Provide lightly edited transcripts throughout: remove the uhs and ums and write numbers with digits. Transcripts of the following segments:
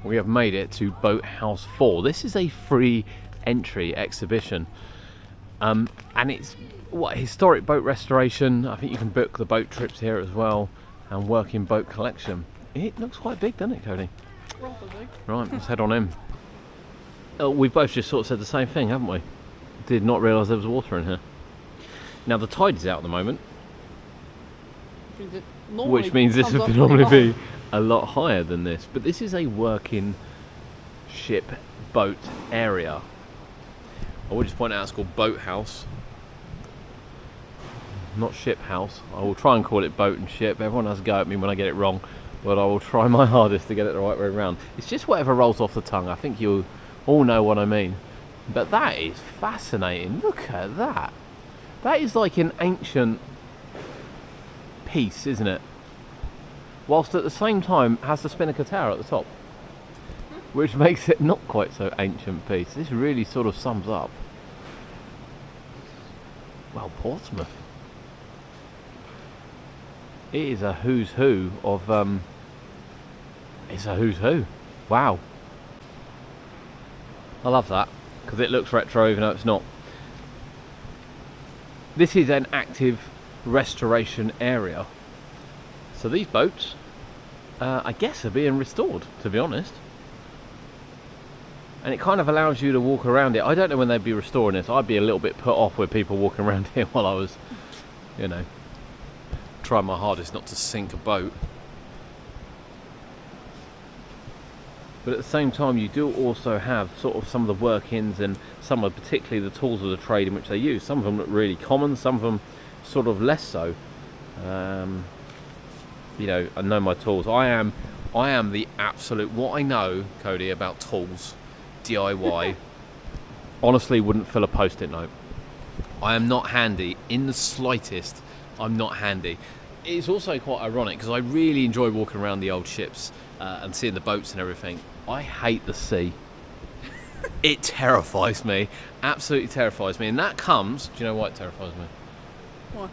we have made it to Boathouse 4. This is a free entry exhibition, and it's historic boat restoration. I think you can book the boat trips here as well, and working boat collection. It looks quite big, doesn't it, Cody? Rather big. Right, let's head on in. We've both just sort of said the same thing, haven't we? Did not realise there was water in here. Now the tide is out at the moment, which means this would normally be a lot higher than this. But this is a working ship boat area. I will just point out it's called Boathouse, not Ship House. I will try and call it boat and ship. Everyone has a go at me when I get it wrong, but I will try my hardest to get it the right way around. It's just whatever rolls off the tongue. I think you all know what I mean. But that is fascinating. Look at that. That is like an ancient piece, isn't it? Whilst at the same time has the spinnaker tower at the top, which makes it not quite so ancient piece. This really sort of sums up, well, Portsmouth. It is a who's who of it's a who's who. Wow. I love that because it looks retro even though it's not. This is an active restoration area, so these boats I guess are being restored, to be honest, and it kind of allows you to walk around it. I don't know when they'd be restoring this. I'd be a little bit put off with people walking around here while I was, you know, trying my hardest not to sink a boat. But at the same time, you do also have sort of some of the workings and some of particularly the tools of the trade in which they use. Some of them look really common, some of them sort of less so. You know, I know my tools. I am the absolute, what I know, Cody, about tools, DIY, honestly wouldn't fill a post-it note. I am not handy in the slightest. I'm not handy. It's also quite ironic because I really enjoy walking around the old ships and seeing the boats and everything. I hate the sea. It terrifies me, absolutely terrifies me. And that comes, do you know why it terrifies me? Why?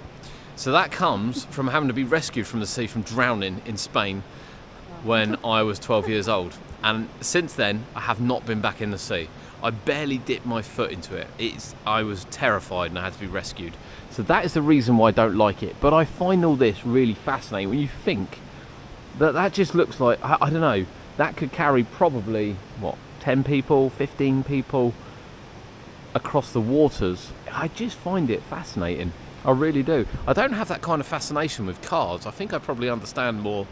So that comes from having to be rescued from the sea from drowning in Spain when I was 12 years old. And since then, I have not been back in the sea. I barely dipped my foot into it. I was terrified and I had to be rescued. So that is the reason why I don't like it. But I find all this really fascinating when you think that just looks like, I don't know, that could carry probably, what, 10 people, 15 people across the waters. I just find it fascinating. I really do. I don't have that kind of fascination with cars. I think I probably understand more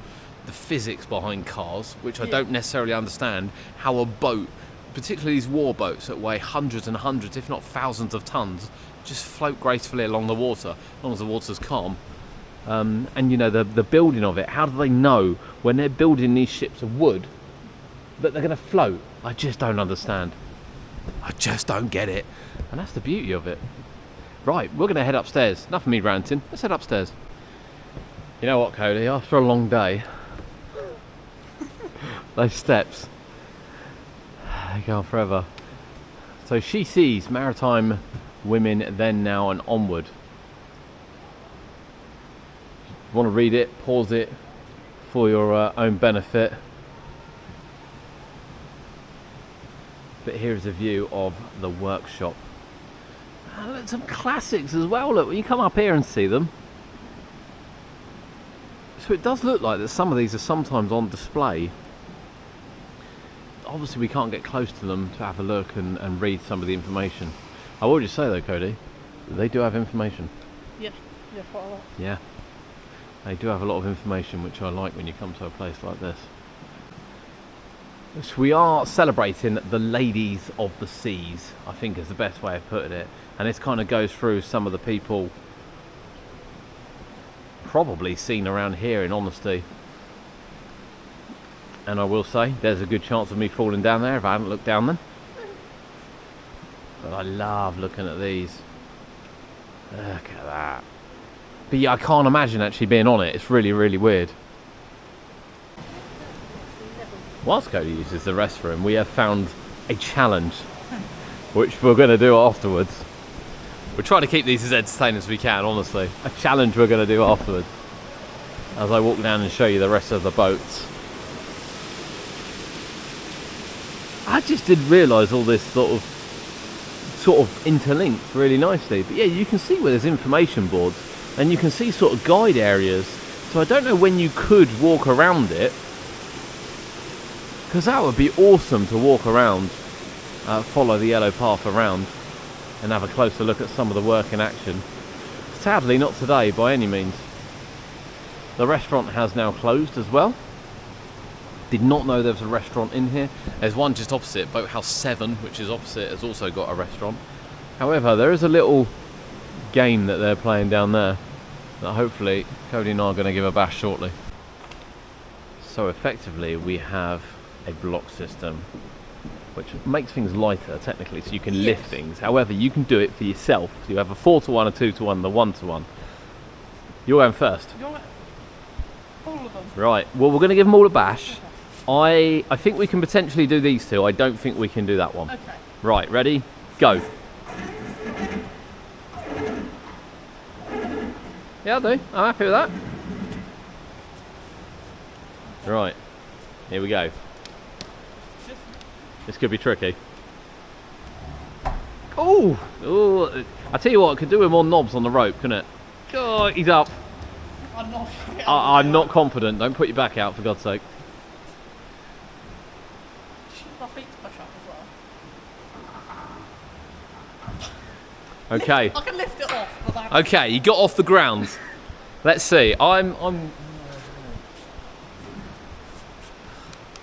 the physics behind cars, which I don't necessarily understand how a boat, particularly these war boats that weigh hundreds and hundreds, if not thousands of tons, just float gracefully along the water, as long as the water's calm. And you know, the building of it, how do they know when they're building these ships of wood that they're going to float? I just don't understand. I just don't get it. And that's the beauty of it. Right, we're going to head upstairs. Enough of me ranting. Let's head upstairs. You know what, Cody? After a long day, those steps, they go on forever. So she sees Maritime women then, now, and onward. You want to read it, pause it for your own benefit. But here's a view of the workshop. And look, some classics as well. Look, when you come up here and see them. So it does look like that some of these are sometimes on display. Obviously we can't get close to them to have a look and read some of the information. I will just say though, Cody, they do have information. Yeah, quite a lot. Yeah, they do have a lot of information, which I like when you come to a place like this. So we are celebrating the ladies of the seas, I think is the best way of putting it. And this kind of goes through some of the people probably seen around here, in honesty. And I will say, there's a good chance of me falling down there if I hadn't looked down then. But I love looking at these. Look at that. But yeah, I can't imagine actually being on it. It's really, really weird. Whilst Cody uses the restroom, we have found a challenge, which we're going to do afterwards. We're trying to keep these as entertaining as we can, honestly. A challenge we're going to do afterwards, as I walk down and show you the rest of the boats. I just didn't realise all this sort of interlinked really nicely. But yeah, you can see where there's information boards, and you can see sort of guide areas. So I don't know when you could walk around it, because that would be awesome to walk around, follow the yellow path around, and have a closer look at some of the work in action. Sadly, not today by any means. The restaurant has now closed as well. Did not know there was a restaurant in here. There's one just opposite. Boathouse 7, which is opposite, has also got a restaurant. However, there is a little game that they're playing down there that hopefully Cody and I are going to give a bash shortly. So effectively we have a block system which makes things lighter technically, so you can lift things. However, you can do it for yourself. You have a 4-to-1, a 2-to-1, and a 1-to-1. You're going first. All of them. Right, well, we're going to give them all a bash. I think we can potentially do these two. I don't think we can do that one. Okay. Right, ready? Go. Yeah, I'll do. I'm happy with that. Right, here we go. This could be tricky. Oh! Oh! I tell you what, I could do with more knobs on the rope, couldn't it? Oh, he's up. I'm not confident. Don't put your back out, for God's sake. My feet to push up as well. Okay. I can lift it off. But that... Okay, you got off the ground. Let's see. I'm.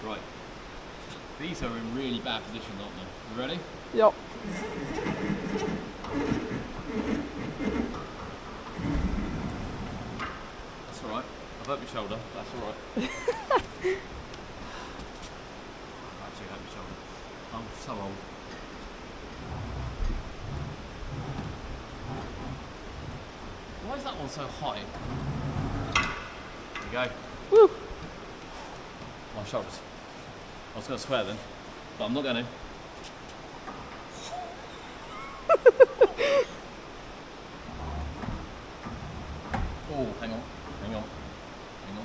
Right. These are in really bad position, aren't they? You ready? Yep. That's alright. I've hurt my shoulder. That's alright. I've actually hurt my shoulder. I'm so old. Why is that one so high? There you go. Woo! My shoulders. I was going to swear then, but I'm not going to. Oh, hang on. Hang on. Hang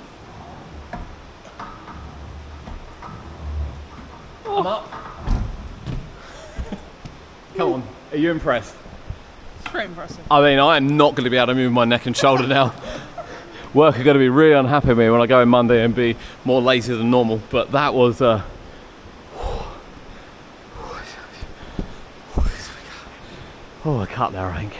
on. I'm up. Come on. Are you impressed? It's pretty impressive. I mean, I am not going to be able to move my neck and shoulder now. Work are going to be really unhappy with me when I go in Monday and be more lazy than normal. But that was... Oh, I cut there, I think.